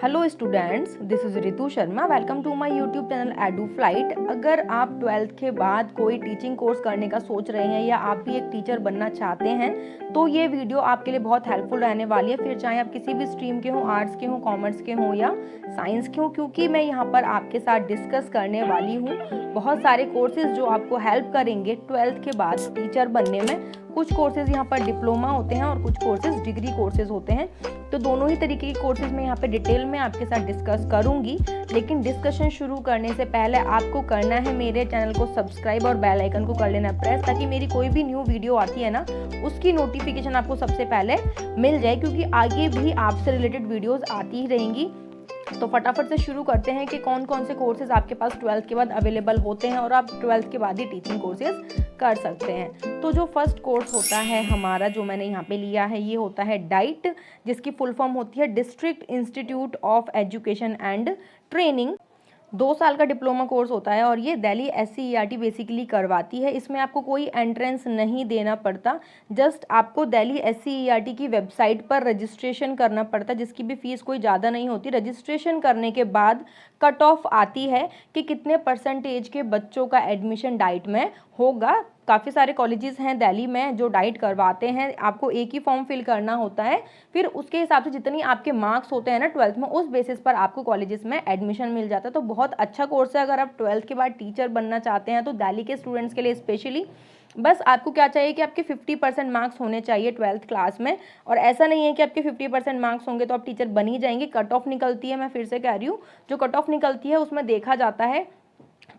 Hello students, this is Ritu Sharma. Welcome to my YouTube channel Edu Flight. अगर आप 12th के बाद कोई टीचिंग कोर्स करने का सोच रहे हैं या आप भी एक टीचर बनना चाहते हैं तो ये वीडियो आपके लिए बहुत हेल्पफुल रहने वाली है। फिर चाहे आप किसी भी स्ट्रीम के हों, आर्ट्स के हों, कॉमर्स के हों या साइंस के हों, क्योंकि मैं यहाँ पर आपके साथ डिस्कस करने वाली हूँ बहुत सारे कोर्सेज जो आपको हेल्प करेंगे 12th के बाद टीचर बनने में। कुछ कोर्सेज यहाँ पर डिप्लोमा होते हैं और कुछ कोर्सेज डिग्री कोर्सेज होते हैं। तो दोनों ही तरीके के कोर्सेज मैं यहाँ पे डिटेल में आपके साथ डिस्कस करूंगी। लेकिन डिस्कशन शुरू करने से पहले आपको करना है मेरे चैनल को सब्सक्राइब और बेल आइकन को कर लेना प्रेस, ताकि मेरी कोई भी न्यू वीडियो आती है ना उसकी नोटिफिकेशन आपको सबसे पहले मिल जाए, क्योंकि आगे भी आपसे रिलेटेड वीडियोज आती ही रहेंगी। तो फटाफट से शुरू करते हैं कि कौन कौन से कोर्सेज आपके पास 12th के बाद अवेलेबल होते हैं और आप 12th के बाद ही टीचिंग कोर्सेज कर सकते हैं। तो जो फर्स्ट कोर्स होता है हमारा, जो मैंने यहाँ पे लिया है, ये होता है डाइट, जिसकी फुल फॉर्म होती है district institute of education and training. 2 साल का डिप्लोमा कोर्स होता है और ये दिल्ली SCERT बेसिकली करवाती है। इसमें आपको कोई एंट्रेंस नहीं देना पड़ता, जस्ट आपको दिल्ली SCERT की वेबसाइट पर रजिस्ट्रेशन करना पड़ता है, जिसकी भी फीस कोई ज़्यादा नहीं होती। रजिस्ट्रेशन करने के बाद कट ऑफ आती है कि कितने परसेंटेज के बच्चों का एडमिशन डाइट में होगा। काफ़ी सारे कॉलेजेस हैं दिल्ली में जो डाइट करवाते हैं। आपको एक ही फॉर्म फिल करना होता है, फिर उसके हिसाब से जितनी आपके मार्क्स होते हैं ना 12th में, उस बेसिस पर आपको कॉलेजेस में एडमिशन मिल जाता है। तो बहुत अच्छा कोर्स है। अगर आप 12th के बाद टीचर बनना चाहते हैं तो दिल्ली के स्टूडेंट्स के लिए स्पेशली बस आपको क्या चाहिए कि आपके 50% मार्क्स होने चाहिए 12th क्लास में। और ऐसा नहीं है कि आपके 50% मार्क्स होंगे तो आप टीचर बन ही जाएंगे। कट ऑफ निकलती है, मैं फिर से कह रही हूँ, जो कट ऑफ निकलती है उसमें देखा जाता है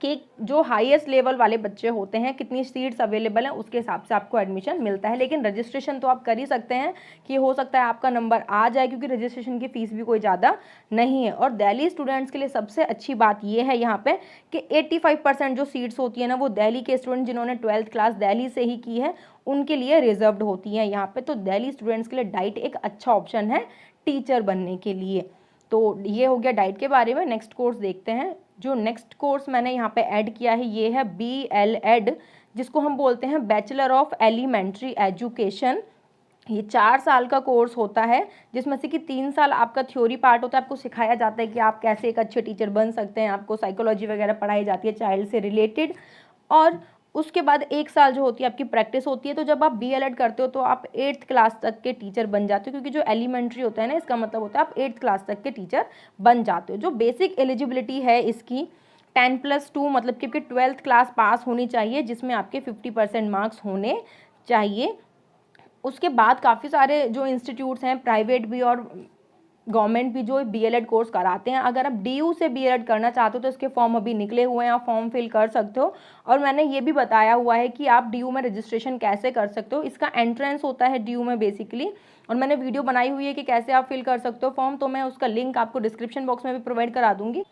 कि जो हाईएस्ट लेवल वाले बच्चे होते हैं, कितनी सीट्स अवेलेबल हैं, उसके हिसाब से आपको एडमिशन मिलता है। लेकिन रजिस्ट्रेशन तो आप कर ही सकते हैं कि हो सकता है आपका नंबर आ जाए, क्योंकि रजिस्ट्रेशन की फ़ीस भी कोई ज़्यादा नहीं है। और दिल्ली स्टूडेंट्स के लिए सबसे अच्छी बात यह है यहाँ पे कि 85% जो सीट्स होती है ना, वो दिल्ली के स्टूडेंट जिन्होंने 12th क्लास दिल्ली से ही की है उनके लिए रिजर्व्ड होती हैं यहाँ पर। तो दिल्ली स्टूडेंट्स के लिए डाइट एक अच्छा ऑप्शन है टीचर बनने के लिए। तो ये हो गया डाइट के बारे में। नेक्स्ट कोर्स देखते हैं। जो नेक्स्ट कोर्स मैंने यहाँ पे ऐड किया है ये है BLEd, जिसको हम बोलते हैं बैचलर ऑफ एलिमेंट्री एजुकेशन। ये 4 साल का कोर्स होता है, जिसमें से कि 3 साल आपका थ्योरी पार्ट होता है। आपको सिखाया जाता है कि आप कैसे एक अच्छे टीचर बन सकते हैं। आपको साइकोलॉजी वगैरह पढ़ाई जाती है चाइल्ड से रिलेटेड। और उसके बाद 1 साल जो होती है आपकी प्रैक्टिस होती है। तो जब आप BLEd करते हो तो आप 8th क्लास तक के टीचर बन जाते हो, क्योंकि जो एलिमेंट्री होता है ना, इसका मतलब होता है आप 8th क्लास तक के टीचर बन जाते हो। जो बेसिक एलिजिबिलिटी है इसकी 10+2, मतलब कि 12th क्लास पास होनी चाहिए, जिसमें आपके 50% मार्क्स होने चाहिए। उसके बाद काफ़ी सारे जो इंस्टीट्यूट्स हैं, प्राइवेट भी और गवर्नमेंट भी, जो BLEd कोर्स कराते हैं। अगर आप DU से BLEd करना चाहते हो तो इसके फॉर्म अभी निकले हुए हैं, आप फॉर्म फिल कर सकते हो। और मैंने ये भी बताया हुआ है कि आप DU में रजिस्ट्रेशन कैसे कर सकते हो। इसका एंट्रेंस होता है DU में बेसिकली, और मैंने वीडियो बनाई हुई है कि कैसे आप फिल कर सकते हो फॉर्म। तो मैं उसका लिंक आपको डिस्क्रिप्शन बॉक्स में भी प्रोवाइड करा दूंगी।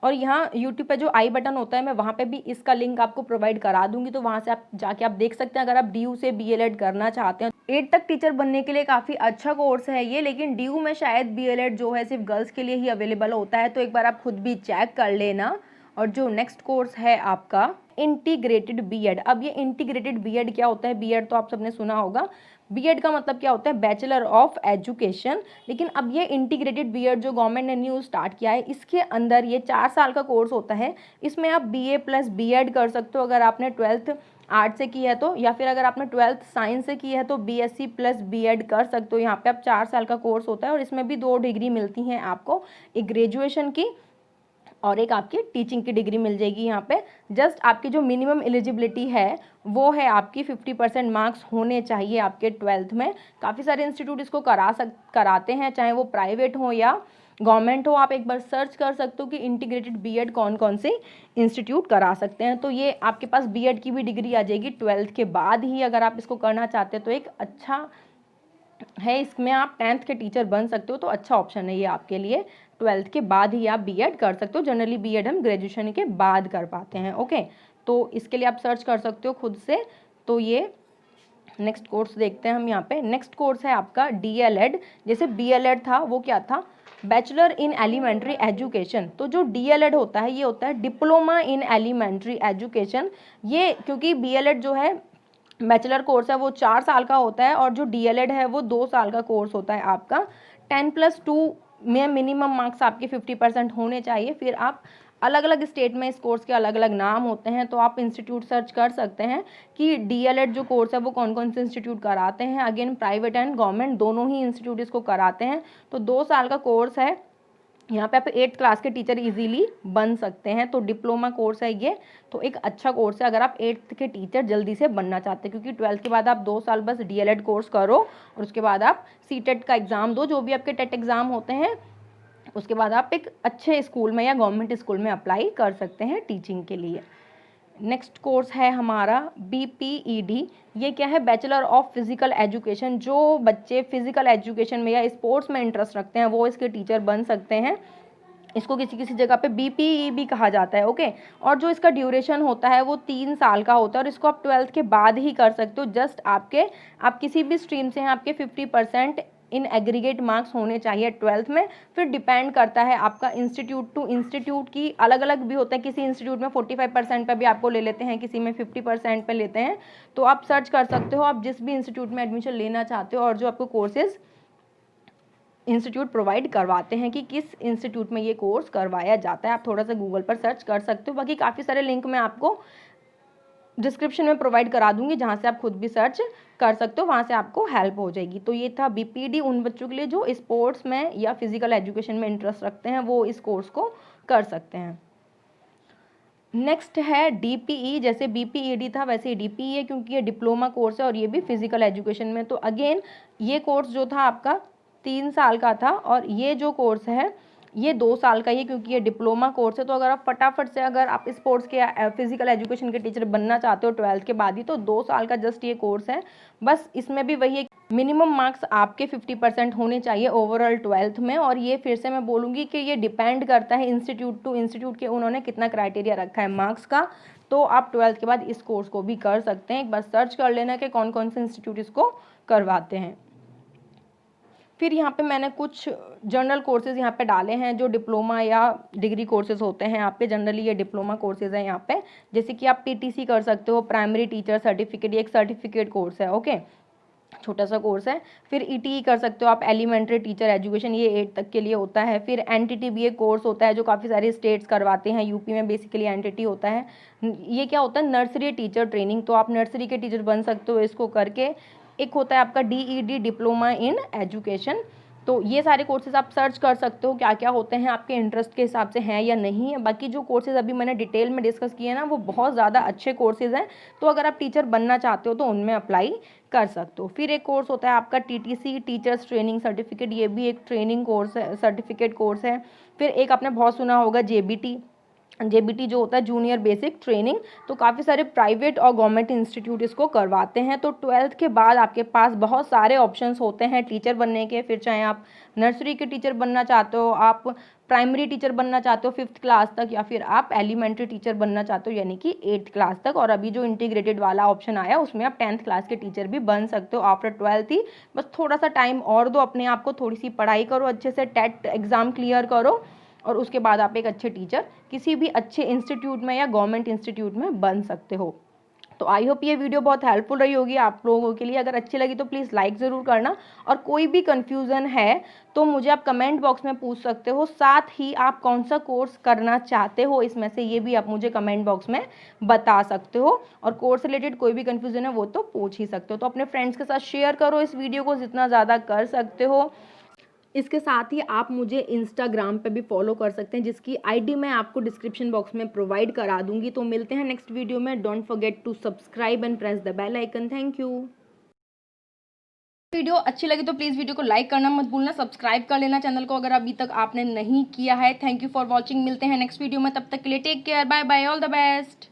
और यहाँ यूट्यूब पे जो आई बटन होता है, मैं वहाँ पे भी इसका लिंक आपको प्रोवाइड करा दूंगी। तो वहाँ से आप जाके आप देख सकते हैं अगर आप DU से BLEd करना चाहते हैं। 8 तक टीचर बनने के लिए काफ़ी अच्छा कोर्स है ये। लेकिन DU में शायद BLEd जो है सिर्फ गर्ल्स के लिए ही अवेलेबल होता है, तो एक बार आप खुद भी चेक कर लेना। और जो नेक्स्ट कोर्स है आपका इंटीग्रेटेड BEd। अब ये इंटीग्रेटेड BEd क्या होता है? BEd तो आप सबने सुना होगा। BEd का मतलब क्या होता है? Bachelor of education. लेकिन अब ये इंटीग्रेटेड BEd जो गवर्नमेंट ने न्यू स्टार्ट किया है, इसके अंदर ये 4 साल का कोर्स होता है। इसमें आप BA+BEd कर सकते हो अगर आपने 12th आर्ट से की है तो, या फिर अगर आपने 12th साइंस से की है तो BSc+BEd कर सकते हो। यहाँ पे आप 4 साल का कोर्स होता है और इसमें भी 2 डिग्री मिलती हैं आपको, एक ग्रेजुएशन की और एक आपकी टीचिंग की डिग्री मिल जाएगी। यहाँ पे जस्ट आपकी जो मिनिमम एलिजिबिलिटी है वो है आपकी 50% मार्क्स होने चाहिए आपके 12th में। काफ़ी सारे इंस्टीट्यूट इसको कराते हैं, चाहे वो प्राइवेट हो या गवर्नमेंट हो। आप एक बार सर्च कर सकते हो कि इंटीग्रेटेड BEd कौन कौन से इंस्टीट्यूट करा सकते हैं। तो ये आपके पास BEd की भी डिग्री आ जाएगी 12th के बाद ही। अगर आप इसको करना चाहते हैं तो एक अच्छा है, इसमें आप 10th के टीचर बन सकते हो। तो अच्छा ऑप्शन है ये आपके लिए। 12th के बाद ही आप BEd कर सकते हो। जनरली BEd हम ग्रेजुएशन के बाद कर पाते हैं। ओके, तो इसके लिए आप सर्च कर सकते हो खुद से। तो ये नेक्स्ट कोर्स देखते हैं हम यहाँ पे। नेक्स्ट कोर्स है आपका DLEd। जैसे BLEd था वो क्या था? Bachelor in elementary education. तो जो DLEd होता है ये होता है डिप्लोमा इन एलिमेंट्री एजुकेशन। ये क्योंकि BLEd जो है बैचलर कोर्स है वो 4 साल का होता है, और जो DLEd है वो 2 साल का कोर्स होता है आपका। 10+2 में मिनिमम मार्क्स आपके 50% होने चाहिए। फिर आप अलग अलग स्टेट में इस कोर्स के अलग अलग नाम होते हैं, तो आप इंस्टीट्यूट सर्च कर सकते हैं कि DLED जो कोर्स है वो कौन कौन से इंस्टीट्यूट कराते हैं। अगेन प्राइवेट एंड गवर्नमेंट दोनों ही इंस्टीट्यूट इसको कराते हैं। तो 2 साल का कोर्स है। यहाँ पे आप 8th क्लास के टीचर इजीली बन सकते हैं। तो डिप्लोमा कोर्स है ये, तो एक अच्छा कोर्स है अगर आप 8th के टीचर जल्दी से बनना चाहते हैं, क्योंकि 12th के बाद आप 2 साल बस DLED कोर्स करो और उसके बाद आप CTET का एग्ज़ाम दो, जो भी आपके टेट एग्ज़ाम होते हैं। उसके बाद आप एक अच्छे स्कूल में या गवर्नमेंट स्कूल में अप्लाई कर सकते हैं टीचिंग के लिए। नेक्स्ट कोर्स है हमारा BPED। ये क्या है? Bachelor of physical education. जो बच्चे फिजिकल एजुकेशन में या स्पोर्ट्स में इंटरेस्ट रखते हैं वो इसके टीचर बन सकते हैं। इसको किसी किसी जगह पे BPE भी कहा जाता है, ओके। और जो इसका ड्यूरेशन होता है वो 3 साल का होता है और इसको आप 12th के बाद ही कर सकते हो। जस्ट आप किसी भी स्ट्रीम से हैं, आपके 50% इन एग्रीगेट मार्क्स होने चाहिए 12th में। फिर डिपेंड करता है आपका इंस्टीट्यूट टू इंस्टीट्यूट की, अलग अलग भी होता है। किसी इंस्टीट्यूट में 45% पे भी आपको ले लेते हैं, किसी में 50% पे लेते हैं। तो आप सर्च कर सकते हो आप जिस भी इंस्टीट्यूट में एडमिशन लेना चाहते हो और जो आपको कोर्सेज इंस्टीट्यूट प्रोवाइड करवाते हैं कि किस इंस्टीट्यूट में ये कोर्स करवाया जाता है। आप थोड़ा सा गूगल पर सर्च कर सकते हो। बाकी काफ़ी सारे लिंक मैं आपको डिस्क्रिप्शन में प्रोवाइड करा दूंगी, जहाँ से आप खुद भी सर्च कर सकते हो, वहाँ से आपको हेल्प हो जाएगी। तो ये था BPED उन बच्चों के लिए जो स्पोर्ट्स में या फिजिकल एजुकेशन में इंटरेस्ट रखते हैं, वो इस कोर्स को कर सकते हैं। नेक्स्ट है DPE। जैसे BPED था वैसे DPE है, क्योंकि ये डिप्लोमा कोर्स है और ये भी फिजिकल एजुकेशन में। तो अगेन ये कोर्स जो था आपका 3 साल का था और ये जो कोर्स है ये 2 साल का ही है, क्योंकि ये डिप्लोमा कोर्स है। तो अगर आप फटाफट से अगर आप स्पोर्ट्स के फिजिकल एजुकेशन के टीचर बनना चाहते हो 12th के बाद ही, तो 2 साल का जस्ट ये कोर्स है। बस इसमें भी वही है, मिनिमम मार्क्स आपके 50% होने चाहिए ओवरऑल 12th में। और ये फिर से मैं बोलूँगी कि ये डिपेंड करता है इंस्टीट्यूट टू इंस्टीट्यूट के उन्होंने कितना क्राइटेरिया रखा है मार्क्स का। तो आप 12th के बाद इस कोर्स को भी कर सकते हैं। एक बार सर्च कर लेना कि कौन कौन से इंस्टीट्यूट इसको करवाते हैं। फिर यहाँ पे मैंने कुछ जनरल कोर्सेज यहाँ पे डाले हैं जो डिप्लोमा या डिग्री कोर्सेज होते हैं। यहाँ पे जनरली ये डिप्लोमा कोर्सेज हैं यहाँ पे। जैसे कि आप PTC कर सकते हो, प्राइमरी टीचर सर्टिफिकेट, ये एक सर्टिफिकेट कोर्स है, ओके, छोटा सा कोर्स है। फिर ETE कर सकते हो आप, एलिमेंट्री टीचर एजुकेशन, ये 8 तक के लिए होता है। फिर NTTBA कोर्स होता है जो काफ़ी सारे स्टेट्स करवाते हैं। यूपी में बेसिकली NTT होता है। ये क्या होता है? Nursery teacher training. तो आप नर्सरी के टीचर बन सकते हो इसको करके। एक होता है आपका DED डिप्लोमा इन एजुकेशन। तो ये सारे कोर्सेज आप सर्च कर सकते हो क्या क्या होते हैं, आपके इंटरेस्ट के हिसाब से हैं या नहीं है। बाकी जो कोर्सेज अभी मैंने डिटेल में डिस्कस किए ना, वो बहुत ज़्यादा अच्छे कोर्सेज हैं। तो अगर आप टीचर बनना चाहते हो तो उनमें अप्लाई कर सकते हो। फिर एक कोर्स होता है आपका TTC टीचर्स ट्रेनिंग सर्टिफिकेट। ये भी एक ट्रेनिंग कोर्स है, सर्टिफिकेट कोर्स है। फिर एक आपने बहुत सुना होगा JBT जो होता है जूनियर बेसिक ट्रेनिंग। तो काफ़ी सारे प्राइवेट और गवर्नमेंट इंस्टीट्यूट इसको करवाते हैं। तो 12th के बाद आपके पास बहुत सारे ऑप्शंस होते हैं टीचर बनने के। फिर चाहे आप नर्सरी के टीचर बनना चाहते हो, आप प्राइमरी टीचर बनना चाहते हो 5th क्लास तक, या फिर आप एलिमेंट्री टीचर बनना चाहते हो यानी कि 8th क्लास तक। और अभी जो इंटीग्रेटेड वाला ऑप्शन आया उसमें आप 10th क्लास के टीचर भी बन सकते हो आफ्टर 12th ही। बस थोड़ा सा टाइम और दो अपने आप को, थोड़ी सी पढ़ाई करो, अच्छे से टेट एग्ज़ाम क्लियर करो और उसके बाद आप एक अच्छे टीचर किसी भी अच्छे इंस्टीट्यूट में या गवर्नमेंट इंस्टीट्यूट में बन सकते हो। तो आई होप ये वीडियो बहुत हेल्पफुल रही होगी आप लोगों के लिए। अगर अच्छी लगी तो प्लीज़ लाइक ज़रूर करना, और कोई भी कन्फ्यूज़न है तो मुझे आप कमेंट बॉक्स में पूछ सकते हो। साथ ही आप कौन सा कोर्स करना चाहते हो इसमें से, ये भी आप मुझे कमेंट बॉक्स में बता सकते हो। और कोर्स रिलेटेड कोई भी कन्फ्यूज़न है वो तो पूछ ही सकते हो। तो अपने फ्रेंड्स के साथ शेयर करो इस वीडियो को जितना ज़्यादा कर सकते हो। इसके साथ ही आप मुझे इंस्टाग्राम पे भी फॉलो कर सकते हैं, जिसकी आईडी मैं आपको डिस्क्रिप्शन बॉक्स में प्रोवाइड करा दूंगी। तो मिलते हैं नेक्स्ट वीडियो में। Don't forget to subscribe and press the bell icon. Thank you. Video अच्छी लगी तो प्लीज़ वीडियो को लाइक करना मत भूलना, सब्सक्राइब कर लेना चैनल को अगर अभी तक आपने नहीं किया है। Thank you for watching. मिलते हैं नेक्स्ट वीडियो में, तब तक के लिए take care, bye bye, all the best.